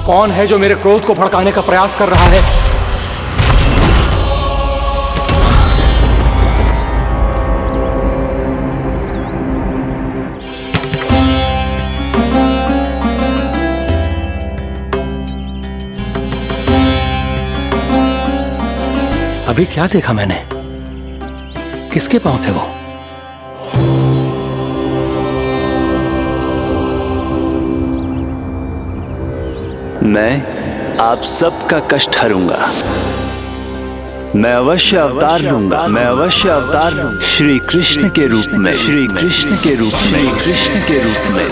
कौन है जो मेरे क्रोध को भड़काने का प्रयास कर रहा है? अभी क्या देखा मैंने? किसके पांव थे वो? मैं आप सबका कष्ट हरूंगा। मैं अवश्य अवतार लूंगा। मैं अवश्य अवतार लूंगा श्री कृष्ण के रूप में। श्री कृष्ण के रूप में। श्री कृष्ण के रूप में।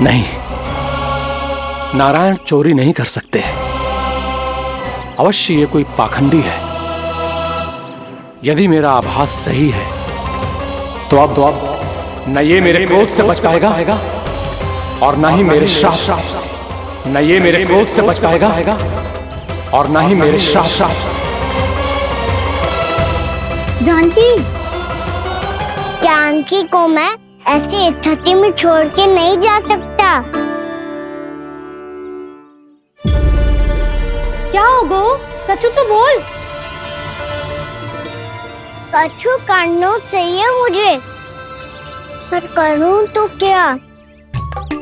नहीं, नारायण चोरी नहीं कर सकते। अवश्य ये कोई पाखंडी है। यदि मेरा आभास सही है तो अब न ये मेरे क्रोध से बच पाएगा और न ही मेरे श्राप से। न ये मेरे क्रोध से बच पाएगा और न ही मेरे श्राप से। जानकी को मैं ऐसी स्थिति में छोड़ के नहीं जा सकता। क्या हो गो? कछु तो बोल। कछु करना चाहिए मुझे, पर करूं तो क्या?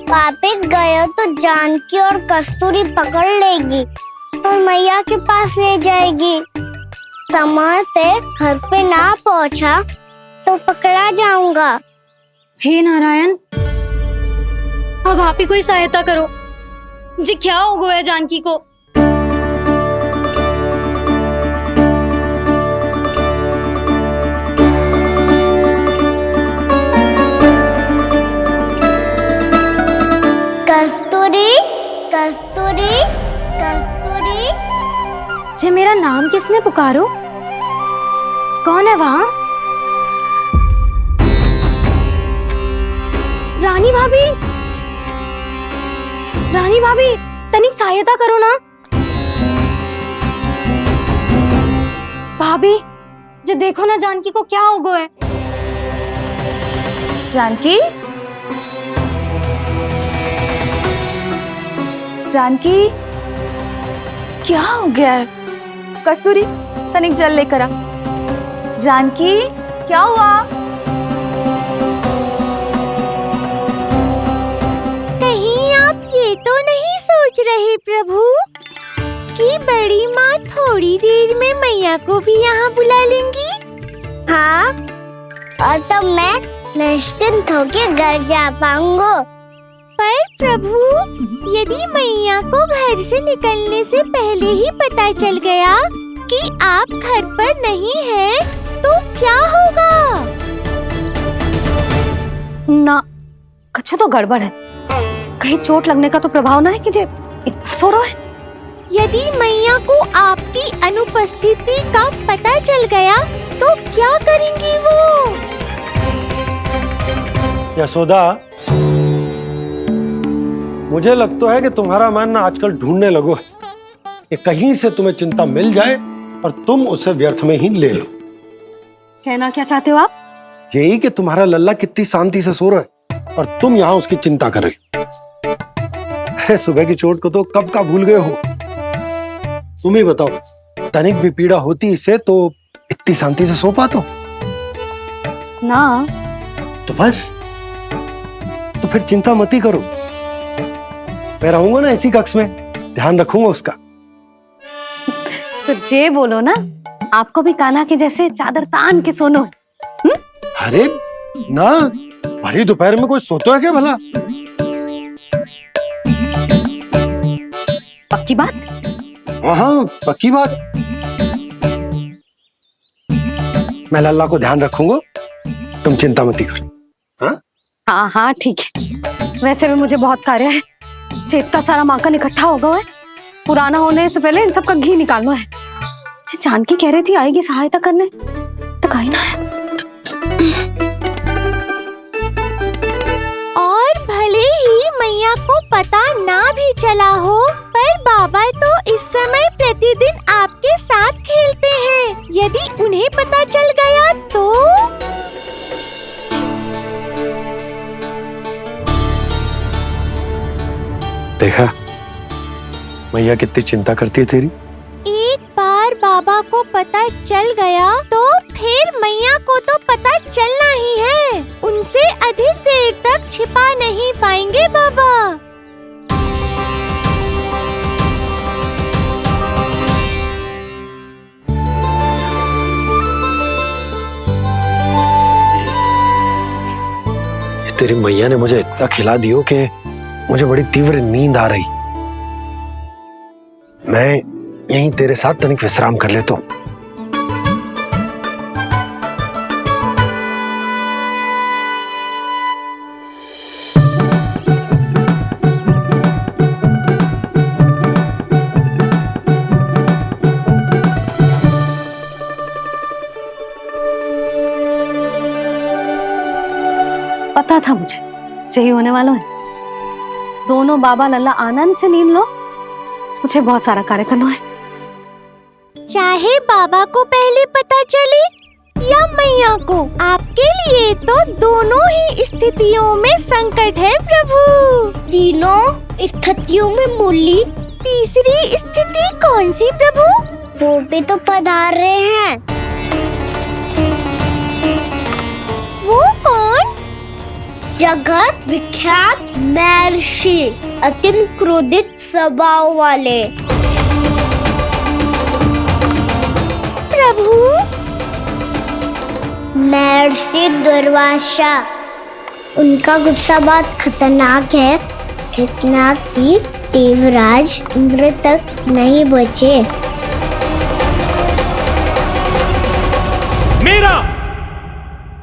वापिस गया तो जानकी और कस्तूरी पकड़ लेगी और मैया के पास ले जाएगी। समय पे घर पे ना पहुंचा तो पकड़ा जाऊंगा। हे नारायण, अब आप ही कोई सहायता करो जी। क्या हो गया जानकी को? कस्तूरी, कस्तूरी, कस्तूरी। जी मेरा नाम किसने पुकारो? कौन है वहाँ? रानी भाभी, रानी भाभी, तनिक सहायता करो ना। भाभी जी देखो ना जानकी को क्या हो गया है। जानकी, जानकी क्या हो गया है? कस्तूरी तनिक जल लेकर आ। जानकी क्या हुआ? कहीं आप ये तो नहीं सोच रहे प्रभु कि बड़ी माँ थोड़ी देर में मैया को भी यहाँ बुला लेंगी? हाँ, और तब मैं निश्चिंत होके घर जा पाऊंगा। पर प्रभु, यदि मैया को घर से निकलने से पहले ही पता चल गया कि आप घर पर नहीं हैं, तो क्या होगा? ना, कुछ तो गड़बड़ है। कहीं चोट लगने का तो प्रभाव ना है कि जे इतना सो रहा है। यदि मैया को आपकी अनुपस्थिति का पता चल गया तो क्या करेंगी वो? यशोदा, मुझे लगता है कि तुम्हारा मन आजकल ढूंढने लगो है कि कहीं से तुम्हें चिंता मिल जाए और तुम उसे व्यर्थ में ही ले लो। कहना क्या चाहते हो आप? यही कि तुम्हारा लल्ला कितनी शांति से सो रहा है और तुम यहाँ उसकी चिंता कर रहे हो। सुबह की चोट को तो कब का भूल गए हो। तुम ही बताओ, तनिक भी पीड़ा होती इसे तो इतनी शांति से सो पाते हो? ना। तो बस, तो फिर चिंता मत ही करो। मैं रहूंगा ना इसी कक्ष में, ध्यान रखूंगा उसका। तो जे बोलो ना, आपको भी कान्हा के जैसे चादर तान के सोनो। अरे ना, भरी दोपहर में कोई सोता है क्या भला? पक्की बात? हाँ, पक्की बात। मैं लल्ला को ध्यान रखूंगा, तुम चिंता मत करो। हाँ हाँ हाँ ठीक है। वैसे भी मुझे बहुत कार्य है। इतना सारा माखन इकट्ठा होगा है, पुराना होने से पहले इन सब का घी निकालना है। जानकी कह रही थी आएगी सहायता करने, तो कहीं ना है। देखा मैया कितनी चिंता करती है तेरी। एक बार बाबा को पता चल गया तो फिर मैया को तो पता चलना ही है। उनसे अधिक देर तक छिपा नहीं पाएंगे बाबा। तेरी मैया ने मुझे इतना खिला दियो कि मुझे बड़ी तीव्र नींद आ रही। मैं यहीं तेरे साथ तनिक विश्राम कर लेता हूँ। पता था मुझे यही होने वाला है। दोनों बाबा लल्ला आनंद से नींद लो, मुझे बहुत सारा कार्य करना है। चाहे बाबा को पहले पता चले या मैया को, आपके लिए तो दोनों ही स्थितियों में संकट है प्रभु। तीनों स्थितियों में मूली तीसरी स्थिति कौन सी प्रभु? वो भी तो पधार रहे हैं। वो कौन? जगत विख्यात महर्षि, अत्यंत क्रोधित स्वभाव वाले। प्रभु महर्षि दुर्वासा। उनका गुस्सा बहुत खतरनाक है, इतना कि देवराज इंद्र तक नहीं बचे। मेरा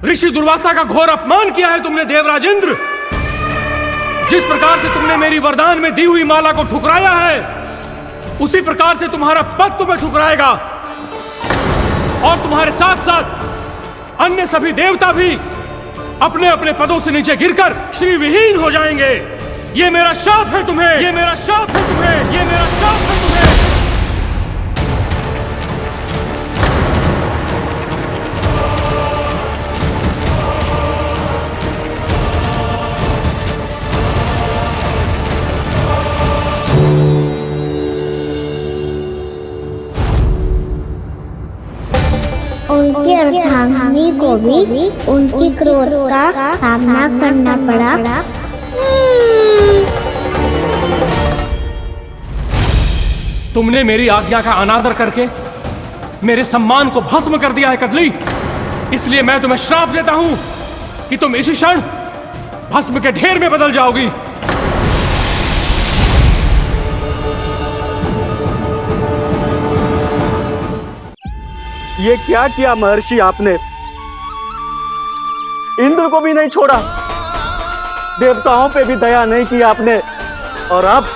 ऋषि दुर्वासा का घोर अपमान किया है तुमने देवराज इंद्र। जिस प्रकार से तुमने मेरी वरदान में दी हुई माला को ठुकराया है, उसी प्रकार से तुम्हारा पद तुम्हें ठुकराएगा और तुम्हारे साथ साथ अन्य सभी देवता भी अपने अपने पदों से नीचे गिरकर श्री विहीन हो जाएंगे। ये मेरा शाप है तुम्हें, ये मेरा शाप है तुम्हें, ये मेरा शाप है तुम्हें। उनकी अर्धांगिनी को भी उनकी क्रोध का सामना करना पड़ा। तुमने मेरी आज्ञा का अनादर करके मेरे सम्मान को भस्म कर दिया है कदली। इसलिए मैं तुम्हें श्राप देता हूं कि तुम इसी क्षण भस्म के ढेर में बदल जाओगी। ये क्या किया महर्षि आपने? इंद्र को भी नहीं छोड़ा, देवताओं पे भी दया नहीं की आपने, और अब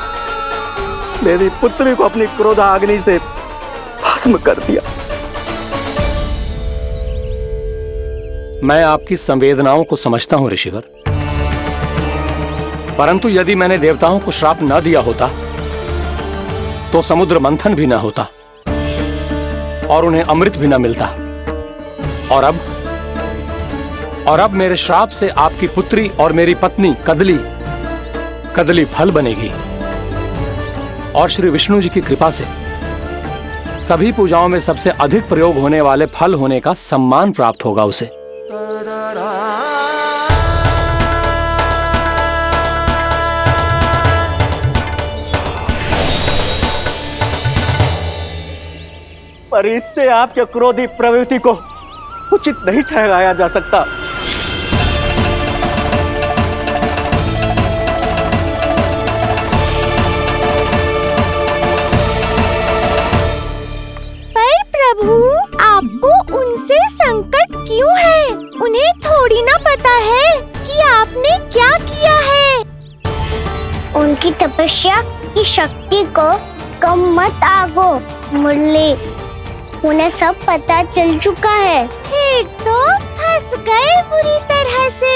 मेरी पुत्री को अपनी क्रोधाग्नि से भस्म कर दिया। मैं आपकी संवेदनाओं को समझता हूं ऋषिवर, परंतु यदि मैंने देवताओं को श्राप न दिया होता तो समुद्र मंथन भी न होता और उन्हें अमृत भी न मिलता। और अब मेरे श्राप से आपकी पुत्री और मेरी पत्नी कदली फल बनेगी और श्री विष्णु जी की कृपा से सभी पूजाओं में सबसे अधिक प्रयोग होने वाले फल होने का सम्मान प्राप्त होगा उसे। पर इससे आपके क्रोधी प्रवृत्ति को उचित नहीं ठहराया जा सकता। पर प्रभु, आपको उनसे संकट क्यों है? उन्हें थोड़ी ना पता है कि आपने क्या किया है। उनकी तपस्या की शक्ति को कम मत आगो मुरली, उन्हें सब पता चल चुका है। फिर तो फंस गए बुरी तरह से।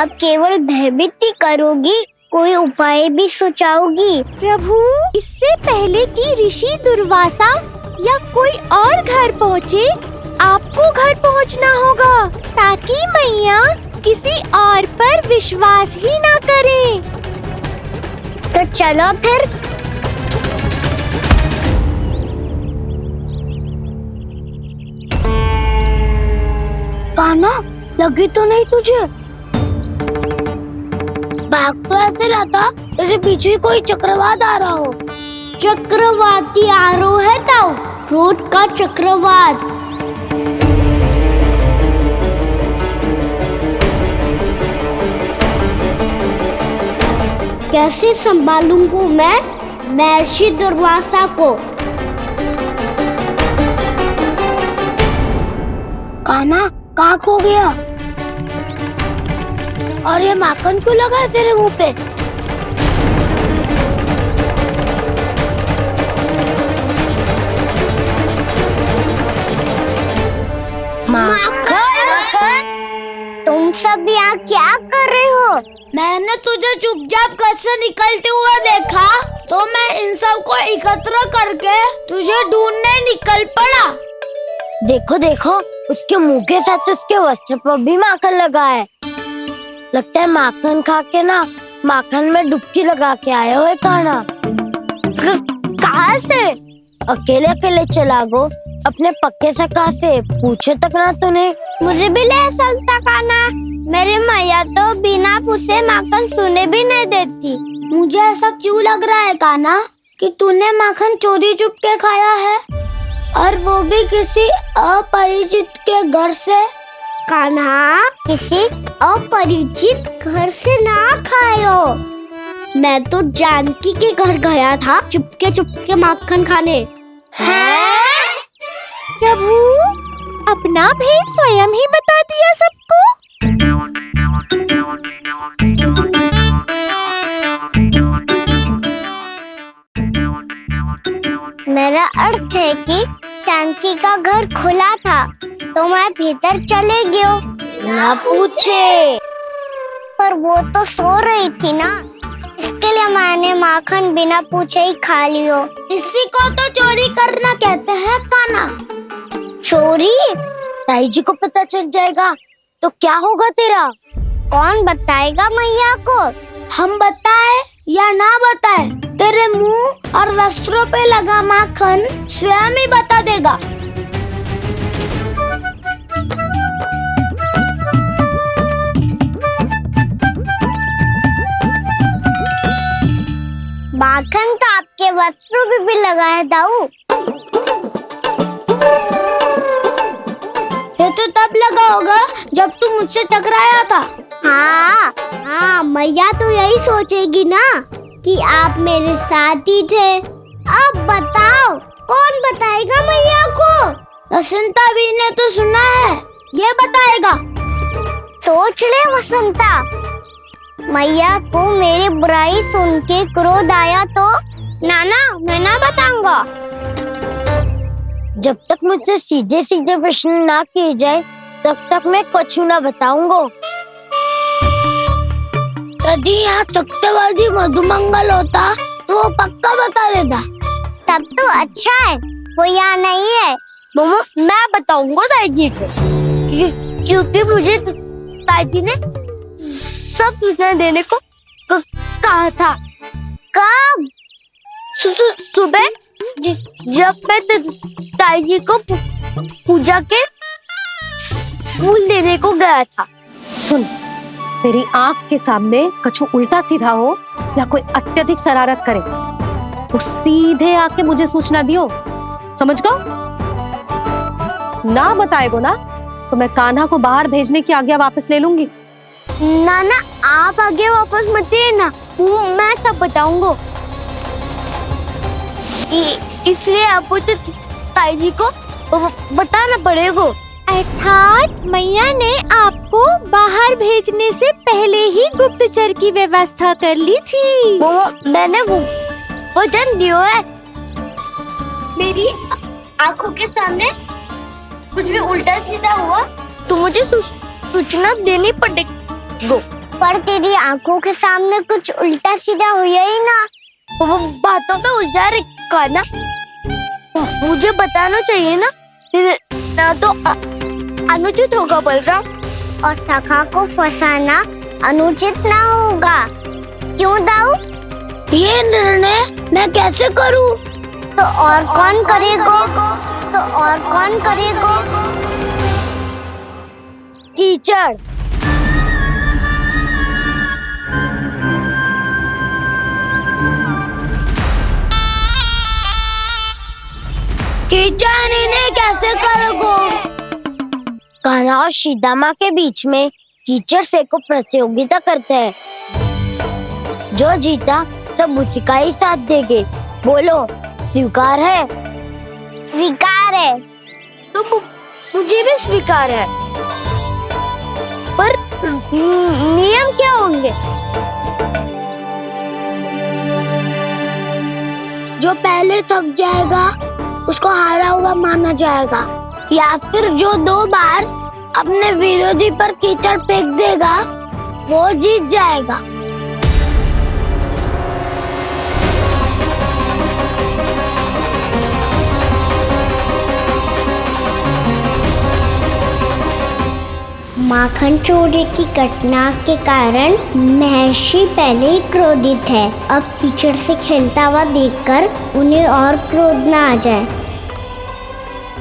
अब केवल भयभीत ही करोगी, कोई उपाय भी सोचाओगी? प्रभु, इससे पहले कि ऋषि दुर्वासा या कोई और घर पहुँचे, आपको घर पहुँचना होगा ताकि मैया किसी और पर विश्वास ही ना करे। तो तो चलो फिर। कान्हा, लगी तो नहीं तुझे? भाग तो ऐसे रहा था जैसे पीछे कोई चक्रवात आ रहा हो। चक्रवाती आरोह है ताऊ, क्रोध का चक्रवात। कैसे संभालूंगा मैं महर्षि दुर्वासा को? कान्हा, कहाँ खो गया? और ये माखन क्यों लगा है तेरे मुंह पे? माखन, तुम सब यहाँ क्या कर रहे हो? मैंने तुझे चुपचाप घर से निकलते हुए देखा तो मैं इन सब को एकत्र करके तुझे ढूंढने निकल पड़ा। देखो देखो, उसके मुंह के साथ उसके वस्त्र पर भी माखन लगा है। लगता है माखन खा के ना माखन में डुबकी लगा के आए हो कान्हा। कहाँ से? अकेले अकेले चला गो अपने पक्के सका से, पूछे तक ना तूने। मुझे भी ले चलता कान्हा, मेरी मैया तो बिना पूछे माखन सुने भी नहीं देती। मुझे ऐसा क्यों लग रहा है कान्हा कि तूने माखन चोरी चुप के खाया है, और वो भी किसी अपरिचित के घर से? कान्हा, किसी अपरिचित घर से ना खायो। मैं तो जानकी के घर गया था चुपके माखन खाने। हैं? प्रभु, अपना भेद स्वयं ही बता दिया सबको। मेरा अर्थ है कि जानकी का घर खुला था तो मैं भीतर चले गयो। ना पूछे, पर वो तो सो रही थी ना, इसके लिए मैंने माखन बिना पूछे ही खा लियो। इसी को तो चोरी करना कहते हैं कान्हा। चोरी? ताई जी को पता चल जाएगा तो क्या होगा तेरा? कौन बताएगा मैया को? हम बताए या ना बताए, तेरे मुंह और वस्त्रों पे लगा माखन स्वयं ही बता देगा। माखन तो आपके वस्त्रों पे भी लगा है दाऊ। ये तो तब लगा होगा जब तुम मुझसे टकराया था। हाँ, मैया तो यही सोचेगी ना कि आप मेरे साथ ही थे। अब बताओ, कौन बताएगा मैया को? वसंता भी ने तो सुना है, ये बताएगा। सोच ले वसंता, मैया को मेरी बुराई सुन के क्रोध आया तो? नाना, मैं ना बताऊंगा। जब तक मुझसे सीधे सीधे प्रश्न ना किए जाए तब तक मैं कुछ ना बताऊंगा। यदि यहाँ सत्यवादी मधुमंगल होता तो वो पक्का बता देता। तब तो अच्छा है वो यहाँ नहीं है। मैं बताऊंगा ताई जी को, क्योंकि मुझे ताई जी ने सब सूचना देने को कहा था। कब? सुबह जब मैं ताई जी को पूजा के फूल देने को गया था। सुन, तेरी आंख के सामने कछु उल्टा सीधा हो या कोई अत्यधिक शरारत करे तो सीधे आके मुझे सूचना दियो, समझ गो? ना बताएगो ना तो मैं कान्हा को बाहर भेजने की आज्ञा वापस ले लूंगी। नाना, आप आगे वापस मत देना, मैं सब बताऊंगा। इसलिए आपको तो ताई जी को बताना पड़ेगा। अर्थात मैया ने आपको बाहर भेजने से पहले ही गुप्तचर की व्यवस्था कर ली थी। मैंने वो वचन दिया है। मेरी आंखों के सामने कुछ भी उल्टा सीधा हुआ तो मुझे सूचना देनी पड़ेगी। पर तेरी आंखों के सामने कुछ उल्टा सीधा हुआ ही ना, वो बातों में उलझा रखा ना, मुझे बताना चाहिए ना तो अनुचित होगा बलराम। और सखा को फंसाना अनुचित ना होगा, क्यों दाऊ? ये निर्णय मैं कैसे करूं? तो और कौन करेगा? कीचड़। कीचड़ इन्हें कैसे करोगे? कान्हा और सीता माँ के बीच में कीचड़ फेंको प्रतियोगिता करते हैं। जो जीता सब उसी का ही साथ देंगे। बोलो, स्वीकार है? स्वीकार है। तो मुझे भी स्वीकार है। पर नियम क्या होंगे? जो पहले थक जाएगा उसको हारा हुआ माना जाएगा, या फिर जो 2 बार अपने विरोधी पर कीचड़ फेंक देगा वो जीत जाएगा। माखन चोरी की घटना के कारण महर्षि पहले ही क्रोधित है। अब कीचड़ से खेलता हुआ देखकर उन्हें और क्रोध न आ जाए।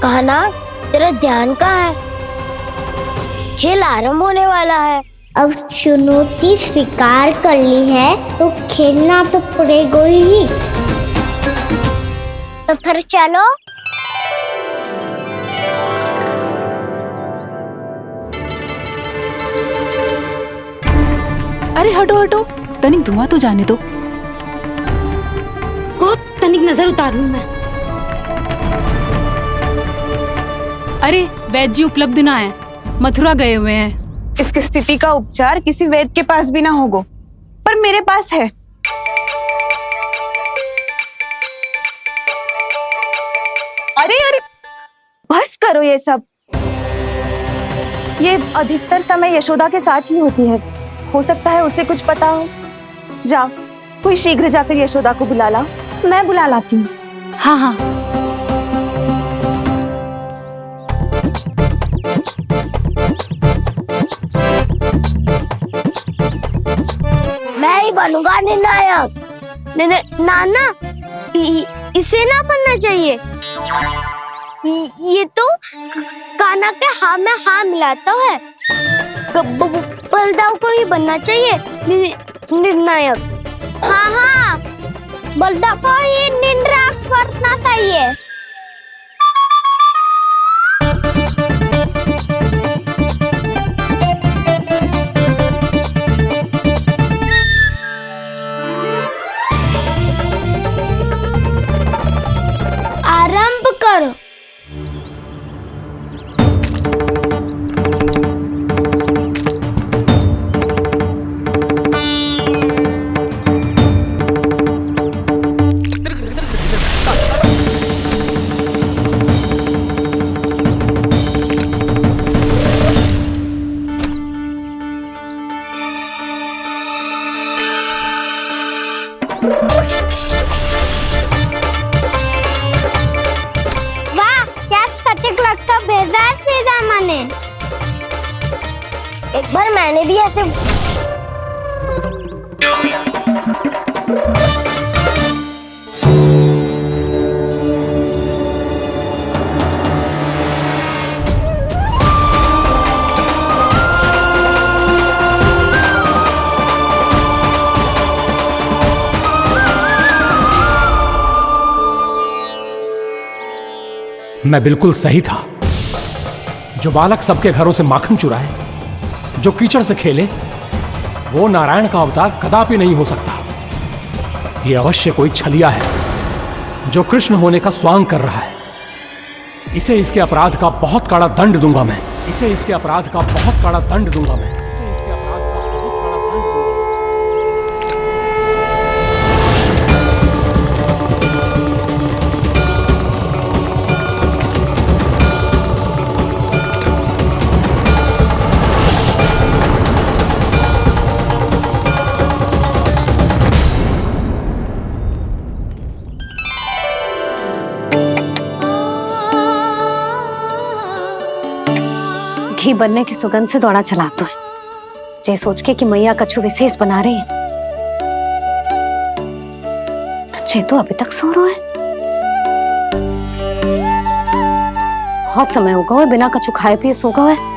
कान्हा, तेरा ध्यान कहाँ है? खेल आरंभ होने वाला है। अब चुनौती स्वीकार कर ली है तो खेलना तो पड़ेगा ही। तो फिर चलो। अरे हटो हटो, तनिक धुआं तो जाने दो। को तनिक नजर उतार लूं मैं। अरे वैद्य जी उपलब्ध ना है, मथुरा गए हुए हैं। इसकी स्थिति का उपचार किसी वैद्य के पास भी ना होगा, पर मेरे पास है। अरे अरे, बस करो ये सब। ये अधिकतर समय यशोदा के साथ ही होती है। हो सकता है उसे कुछ पता हो। जाओ, कोई शीघ्र जाकर यशोदा को बुला ला। मैं बुला लाती हूँ। हाँ हाँ। मैं ही बनूंगा निर्णायक। नाना, इसे ना बनना चाहिए। ये तो कान्हा के हाँ में हाँ मिलाता है। बलदाव को ही बनना चाहिए निर्णायक। हाँ, बलदाव को ही निर्णायक बनना चाहिए। आरंभ करो। वाह, क्या सटीक लगता भेजा है सीधा मैंने। एक बार मैंने भी ऐसे मैं बिल्कुल सही था। जो बालक सबके घरों से माखन चुराए, जो कीचड़ से खेले, वो नारायण का अवतार कदापि नहीं हो सकता। ये अवश्य कोई छलिया है जो कृष्ण होने का स्वांग कर रहा है। इसे इसके अपराध का बहुत कड़ा दंड दूंगा मैं। इसे इसके अपराध का बहुत कड़ा दंड दूंगा मैं। इसे इसके अपराध का बहुत कड़ा दंड दूंगा। घी बनने की सुगंध से दौड़ा चला तो है, जे सोच के कि मैया कछु विशेष बना रही है। चे तो अभी तक सो रहे हैं। बहुत समय होगा है बिना कछु खाए पिए सो गए है।